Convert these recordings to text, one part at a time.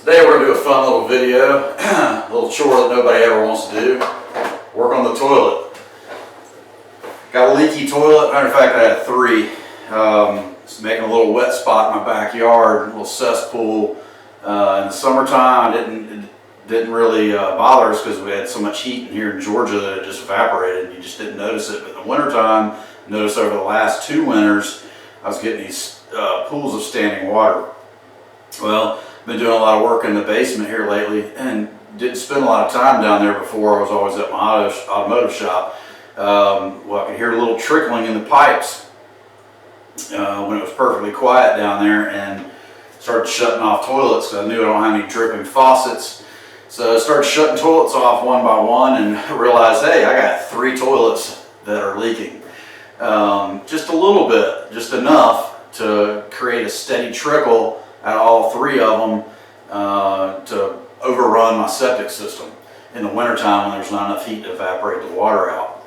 Today we're going to do a fun little video, a little chore that nobody ever wants to do. Work on the toilet. Got a leaky toilet. Matter of fact, I had three. It's making a little wet spot in my backyard, a little cesspool. In the summertime, it didn't really bother us because we had so much heat in here in Georgia that it just evaporated. You just didn't notice it. But in the wintertime, notice over the last 2 winters, I was getting these pools of standing water. Well, I've been doing a lot of work in the basement here lately and didn't spend a lot of time down there before. I was always at my automotive shop. Well, I could hear a little trickling in the pipes when it was perfectly quiet down there, and started shutting off toilets because I knew I don't have any dripping faucets. So I started shutting toilets off one by one and realized, hey, I got 3 toilets that are leaking. Just a little bit, just enough to create a steady trickle at all 3 of them to overrun my septic system in the wintertime when there's not enough heat to evaporate the water out.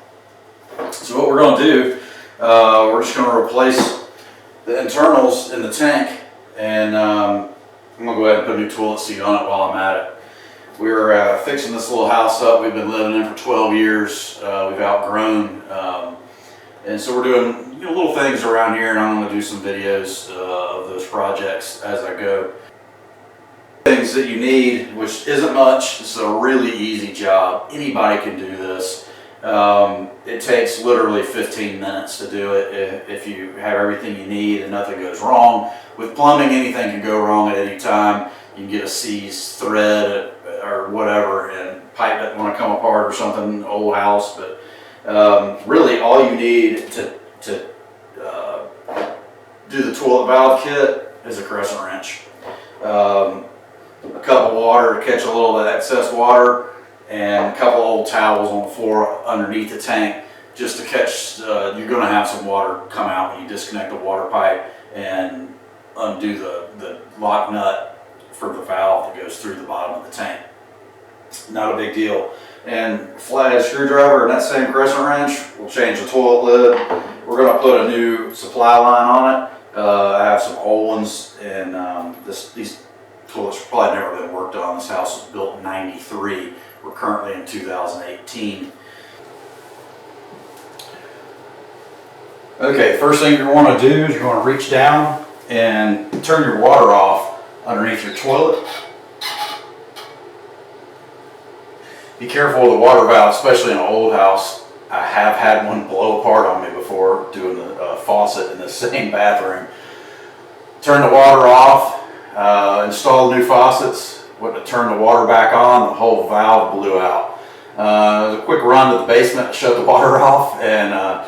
So what we're going to do, we're just going to replace the internals in the tank, and I'm going to go ahead and put a new toilet seat on it while I'm at it. We're fixing this little house up we've been living in for 12 years. We've outgrown, and so we're doing little things around here, and I'm going to do some videos of those projects as I go. Things that you need, which isn't much. It's a really easy job. Anybody can do this. It takes literally 15 minutes to do it if you have everything you need and nothing goes wrong. With plumbing, anything can go wrong at any time. You can get a seized thread or whatever, and pipe that want to come apart or something, old house. But really all you need to do the toilet valve kit is a crescent wrench, a cup of water to catch a little of that excess water, and a couple old towels on the floor underneath the tank just to catch, you're going to have some water come out when you disconnect the water pipe and undo the lock nut for the valve that goes through the bottom of the tank. Not a big deal. And flathead screwdriver and that same crescent wrench will change the toilet lid. We're going to put a new supply line on it. I have some old ones, and these toilets have probably never been worked on. This house was built in '93. We're currently in 2018. Okay, first thing you want to do is you want to reach down and turn your water off underneath your toilet. Be careful with the water valve, especially in an old house. I have had one blow apart on me before doing the faucet in the same bathroom. Turn the water off, install new faucets. Went to turn the water back on, the whole valve blew out. It was a quick run to the basement to shut the water off, and a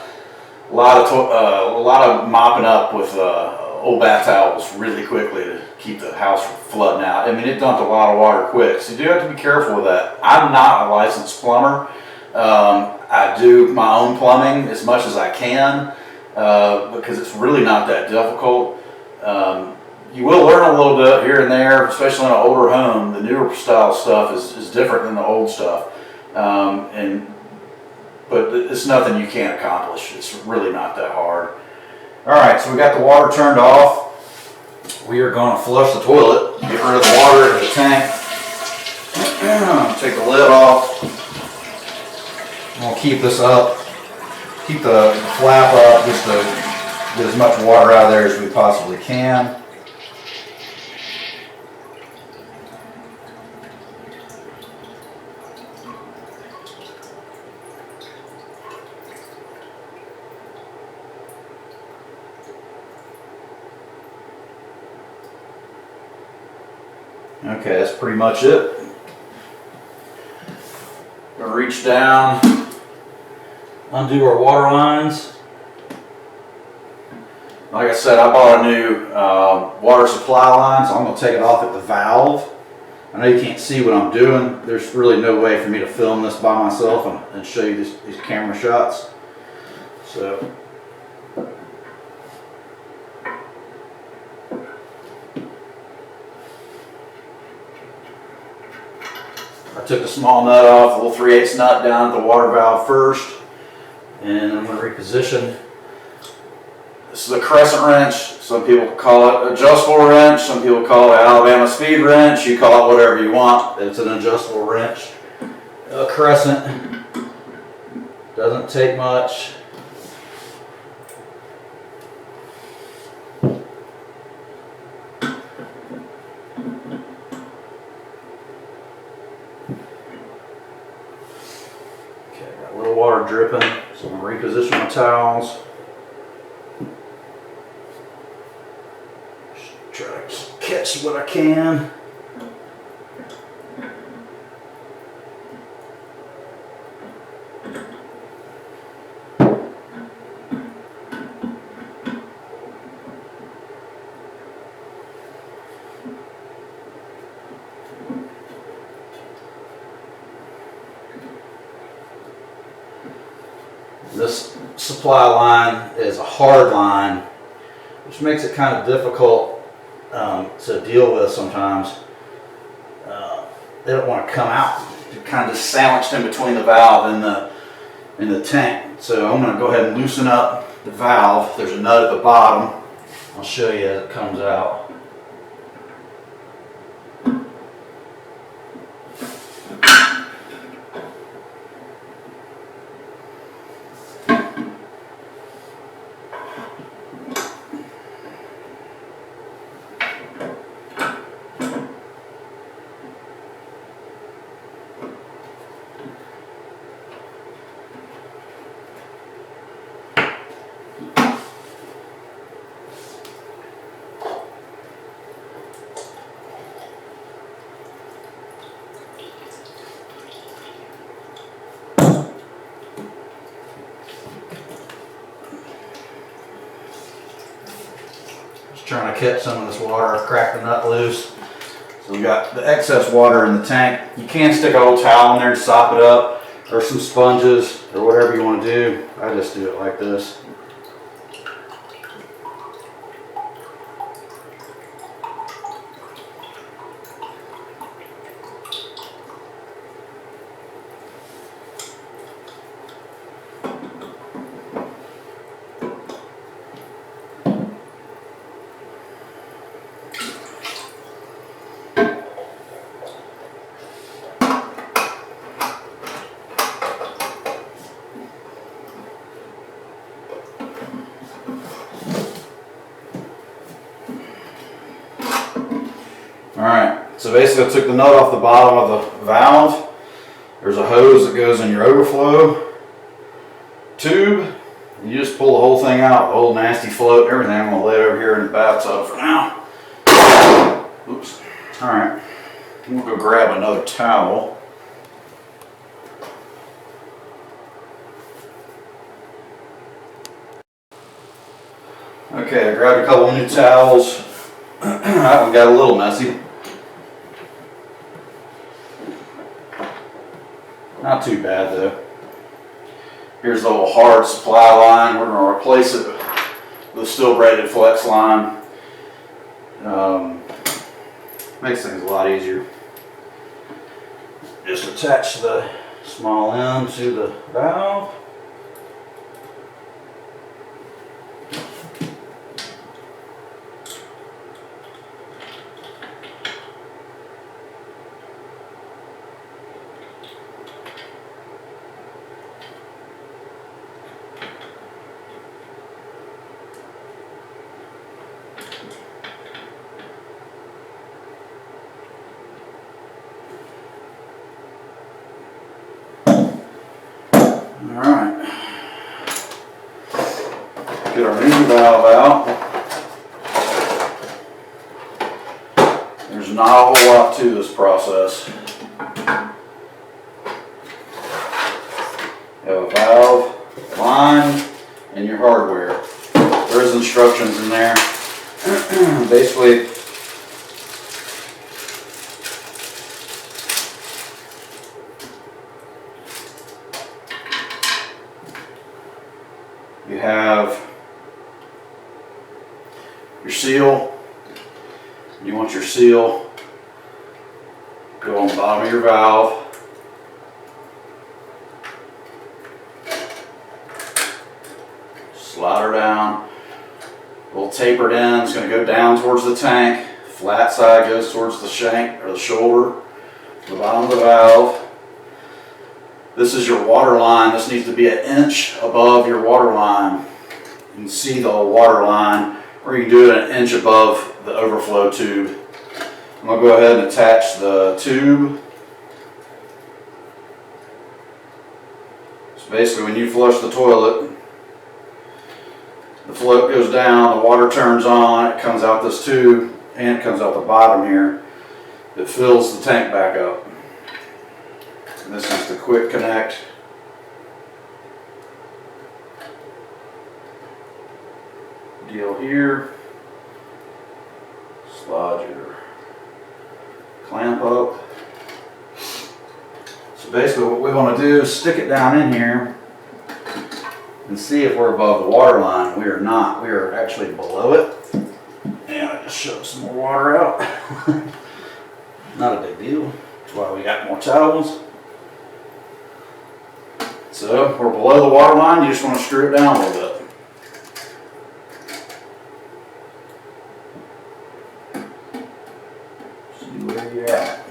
lot of mopping up with old bath towels really quickly to keep the house from flooding out. I mean, it dumped a lot of water quick, so you do have to be careful with that. I'm not a licensed plumber. I do my own plumbing as much as I can because it's really not that difficult. You will learn a little bit here and there, especially in an older home. The newer style stuff is different than the old stuff, but it's nothing you can't accomplish. It's really not that hard. All right, so we got the water turned off. We are going to flush the toilet, get rid of the water in the tank. Take the lid off. We'll keep this up, keep the flap up just to get as much water out of there as we possibly can. Okay, that's pretty much it. We're going to reach down, undo our water lines. Like I said, I bought a new water supply line, so I'm going to take it off at the valve. I know you can't see what I'm doing. There's really no way for me to film this by myself and show you these camera shots. So I took the small nut off, the little 3/8 nut down at the water valve first, and I'm going to reposition this the crescent wrench. Some people call it adjustable wrench. Some people call it Alabama speed wrench. You call it whatever you want. It's an adjustable wrench. A crescent doesn't take much. Got a little water dripping, so I'm going to reposition my towels. Just try to catch what I can. This supply line is a hard line, which makes it kind of difficult to deal with sometimes. They don't want to come out. They're kind of just sandwiched in between the valve and the tank. So I'm going to go ahead and loosen up the valve. There's a nut at the bottom. I'll show you as it comes out. Trying to catch some of this water, crack the nut loose. So we got the excess water in the tank. You can stick a old towel in there and sop it up, or some sponges, or whatever you want to do. I just do it like this. Alright, so basically I took the nut off the bottom of the valve. There's a hose that goes in your overflow tube. You just pull the whole thing out, the whole nasty float and everything. I'm going to lay it over here in the bathtub for now. Oops. Alright, we'll go grab another towel. Okay, I grabbed a couple new towels. That one got a little messy. Not too bad though. Here's the old hard supply line. We're going to replace it with a steel braided flex line. Makes things a lot easier. Just attach the small end to the valve. Alright, get our new valve out. There's not a whole lot to this process. You have a valve, line, and your hardware. There's instructions in there. Basically, you have your seal. You want your seal to go on the bottom of your valve. Slide her down. A little tapered end. It's going to go down towards the tank. Flat side goes towards the shank or the shoulder, the bottom of the valve. This is your water line. This needs to be 1 inch above your water line. You can see the water line, or you can do it 1 inch above the overflow tube. I'm going to go ahead and attach the tube. So basically when you flush the toilet, the float goes down, the water turns on, it comes out this tube, and it comes out the bottom here. It fills the tank back up. And this is the quick connect. Deal here. Slide your clamp up. So basically what we want to do is stick it down in here and see if we're above the water line. We are not. We are actually below it. And I just shoved some more water out. Not a big deal. That's why we got more towels. So we're below the water line. You just want to screw it down a little bit. Where you're at.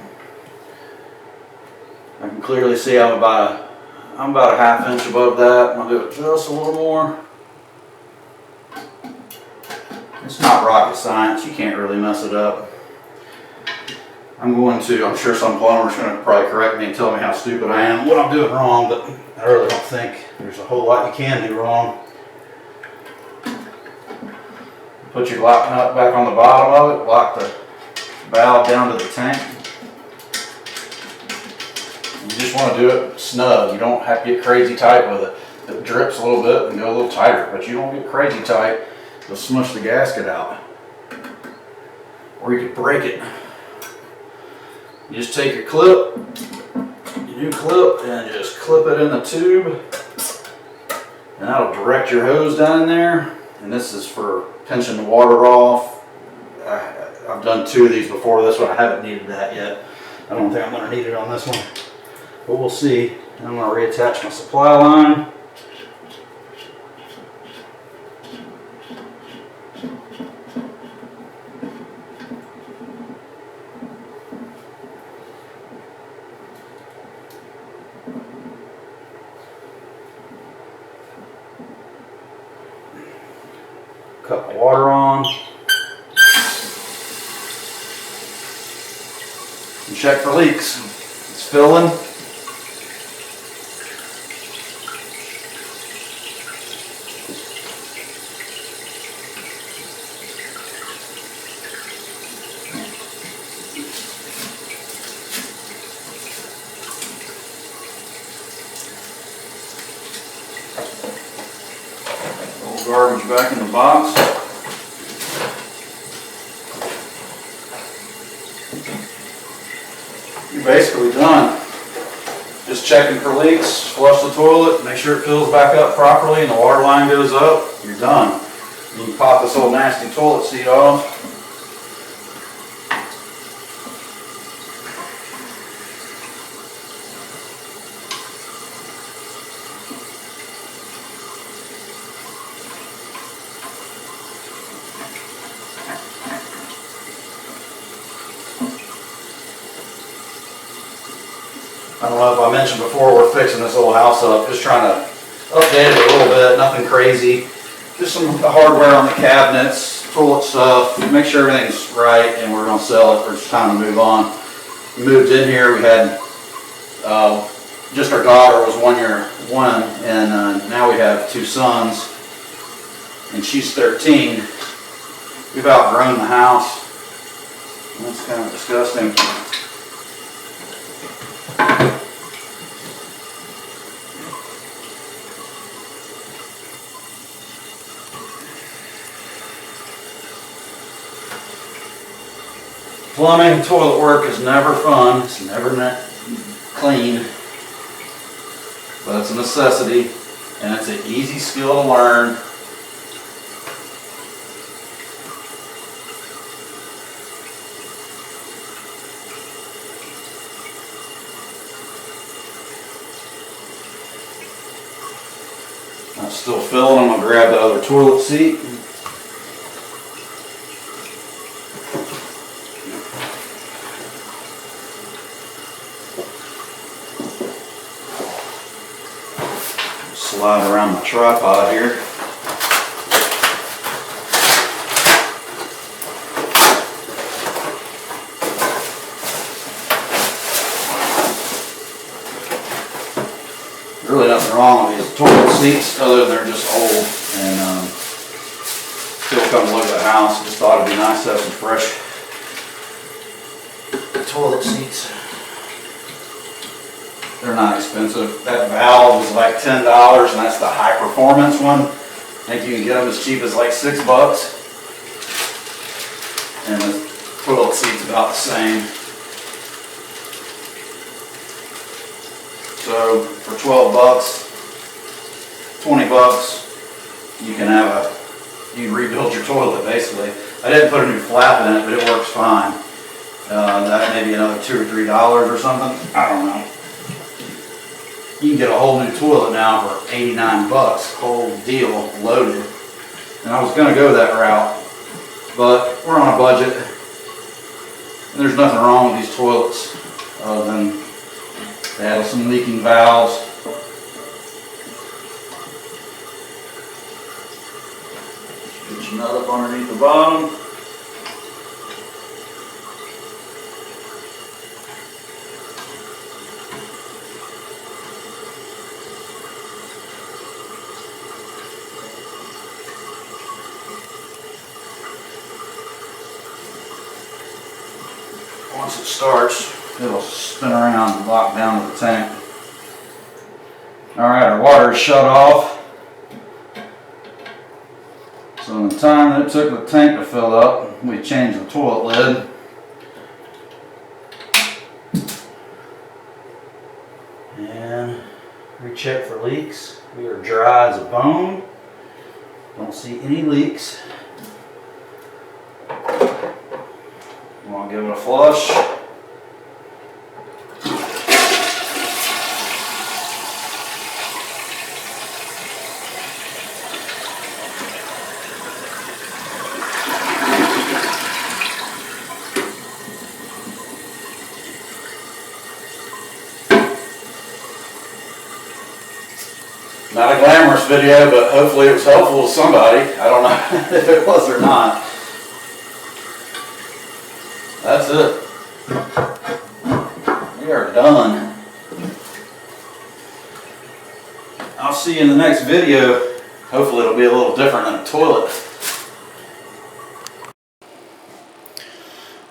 I can clearly see I'm about a 1/2 inch above that. I'm gonna do it just a little more. It's not rocket science. You can't really mess it up. I'm sure some plumber's gonna probably correct me and tell me how stupid I am, what I'm doing wrong, but I really don't think there's a whole lot you can do wrong. Put your lock nut back on the bottom of it, lock the valve down to the tank. You just want to do it snug. You don't have to get crazy tight with it. It drips a little bit and go a little tighter, but you don't get crazy tight. You'll smush the gasket out. Or you could break it. You just take your clip, your new clip, and just clip it in the tube. And that'll direct your hose down in there. And this is for pinching the water off. I've done 2 of these before. This one I haven't needed that yet. I don't think I'm going to need it on this one, but we'll see. I'm going to reattach my supply line. Cut the water on. And check for leaks. It's filling. Old garbage back in the box. You're basically done. Just checking for leaks, flush the toilet, make sure it fills back up properly and the water line goes up, you're done. You can pop this old nasty toilet seat off. I don't know if I mentioned before, we're fixing this old house up, just trying to update it a little bit, nothing crazy. Just some hardware on the cabinets, toilet stuff, make sure everything's right, and we're going to sell it. It's time to move on. We moved in here, we had just our daughter was 1 year, and now we have 2 sons, and she's 13. We've outgrown the house. That's kind of disgusting. Plumbing and toilet work is never fun. It's never clean, but it's a necessity, and it's an easy skill to learn. I'm still filling. I'm going to grab the other toilet seat. around my tripod here. Really nothing wrong with these toilet seats other than they're just old, and still come to look at the house. Just thought it'd be nice to have some fresh toilet seats. They're not expensive. That valve is like $10, and that's the high performance one. I think you can get them as cheap as like $6. And the toilet seat's about the same. So for $12, $20, you can rebuild your toilet basically. I didn't put a new flap in it, but it works fine. That may be another $2 or $3 or something. I don't know. You can get a whole new toilet now for $89, whole deal loaded. And I was going to go that route, but we're on a budget. And there's nothing wrong with these toilets other than they have some leaking valves. Get your nut up underneath the bottom. Once it starts, it'll spin around and lock down to the tank. Alright, our water is shut off. So in the time that it took the tank to fill up, we changed the toilet lid. And recheck for leaks. We are dry as a bone. Don't see any leaks. You want to give it a flush. Not a glamorous video, but hopefully it was helpful to somebody. I don't know if it was or not. That's it. We are done. I'll see you in the next video. Hopefully it'll be a little different than a toilet.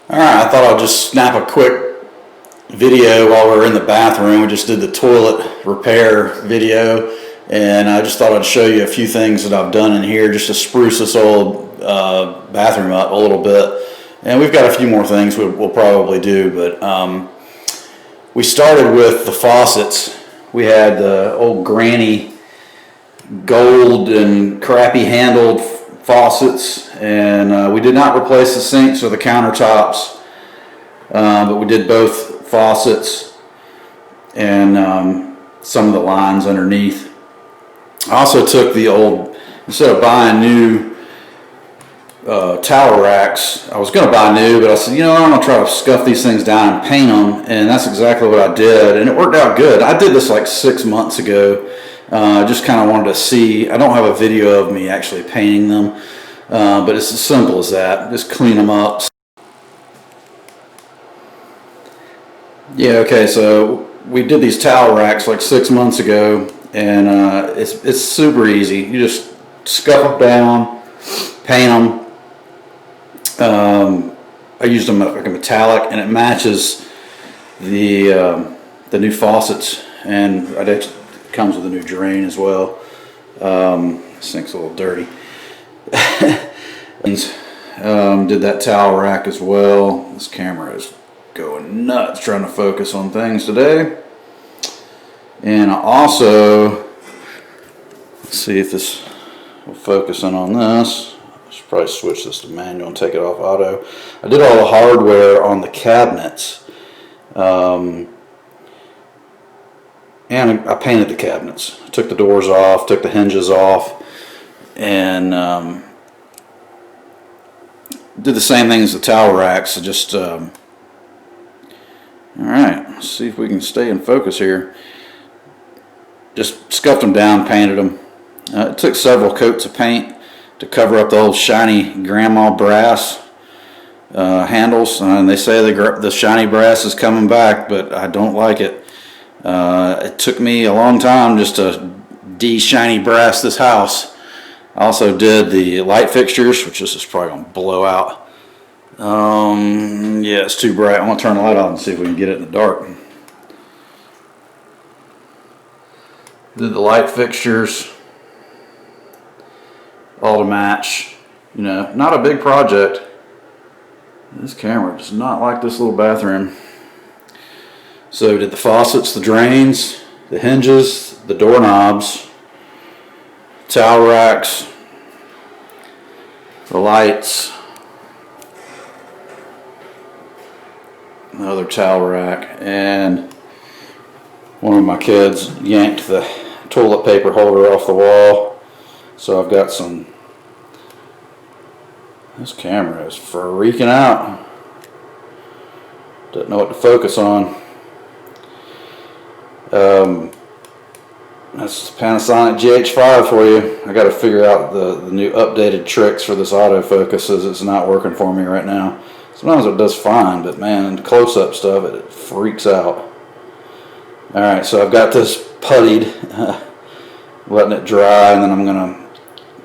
Alright, I thought I'd just snap a quick video while we were in the bathroom. We just did the toilet repair video, and I just thought I'd show you a few things that I've done in here just to spruce this old bathroom up a little bit. And we've got a few more things we'll probably do, but we started with the faucets. We had the old granny gold and crappy handled faucets, and we did not replace the sinks or the countertops, but we did both faucets and some of the lines underneath. I also took the old, instead of buying new tower racks, I was going to buy new, but I said, you know, I'm going to try to scuff these things down and paint them, and that's exactly what I did, and it worked out good. I did this like 6 months ago. Just kind of wanted to see. I don't have a video of me actually painting them, but it's as simple as that. Just clean them up. Yeah, okay, so we did these towel racks like 6 months ago, and it's super easy. You just scuff them down, paint them. I used them like a metallic, and it matches the new faucets, and it comes with a new drain as well. Sink's a little dirty. Did that towel rack as well. This camera is going nuts trying to focus on things today. And I also, let's see if this will focus in on this. I should probably switch this to manual and take it off auto. I did all the hardware on the cabinets. And I painted the cabinets. I took the doors off, took the hinges off, and did the same thing as the towel racks. Just all right, let's see if we can stay in focus here. Just scuffed them down, painted them, It took several coats of paint to cover up the old shiny grandma brass handles, and they say the shiny brass is coming back, but I don't like it. It took me a long time just to de-shiny brass this house. I also did the light fixtures, which this is probably going to blow out. Yeah, it's too bright. I'm going to turn the light on and see if we can get it in the dark. Did the light fixtures all to match. You know, not a big project. This camera does not like this little bathroom. So did the faucets, the drains, the hinges, the doorknobs, towel racks, the lights, another towel rack, and one of my kids yanked the toilet paper holder off the wall. So I've got some. This camera is freaking out. Doesn't know what to focus on. That's Panasonic GH5 for you. I got to figure out the new updated tricks for this autofocus, as it's not working for me right now. Sometimes it does fine, but man, the close-up stuff, it freaks out. Alright, so I've got this puttied, letting it dry, and then I'm going to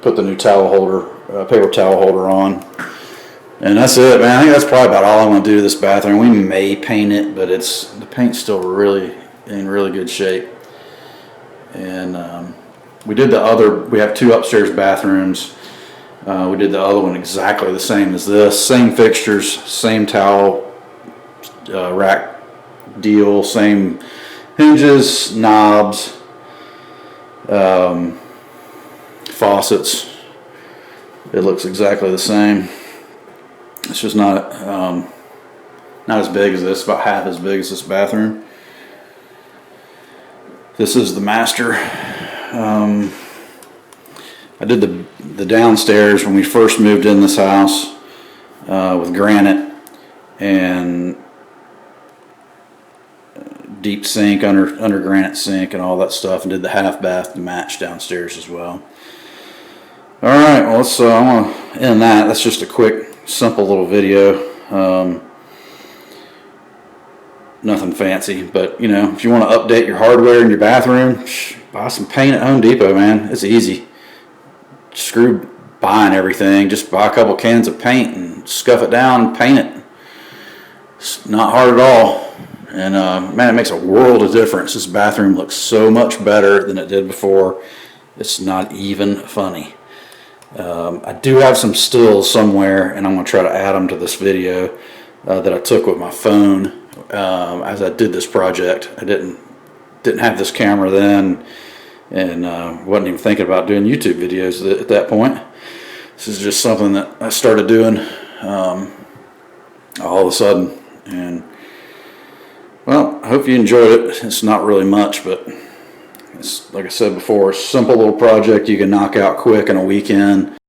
put the new towel holder, paper towel holder on. And that's it, man. I think that's probably about all I'm going to do to this bathroom. We may paint it, but the paint's still really in really good shape. And we have 2 upstairs bathrooms. We did the other one exactly the same as this. Same fixtures, same towel rack deal, same hinges, knobs, faucets. It looks exactly the same. It's just not as big as this, about half as big as this bathroom. This is the master. I did the downstairs when we first moved in this house with granite and deep sink, under granite sink and all that stuff, and did the half bath to match downstairs as well. Alright, well I'm going to end that. That's just a quick, simple little video. Nothing fancy, but you know, if you want to update your hardware in your bathroom, buy some paint at Home Depot, man. It's easy. Screw buying everything. Just buy a couple cans of paint and scuff it down and paint it. It's not hard at all. And man, it makes a world of difference. This bathroom looks so much better than it did before. It's not even funny. I do have some stills somewhere, and I'm going to try to add them to this video that I took with my phone as I did this project. I didn't have this camera then, and wasn't even thinking about doing YouTube videos at that point. This is just something that I started doing all of a sudden, and well, I hope you enjoyed it. It's not really much, but it's, like I said before, a simple little project you can knock out quick in a weekend.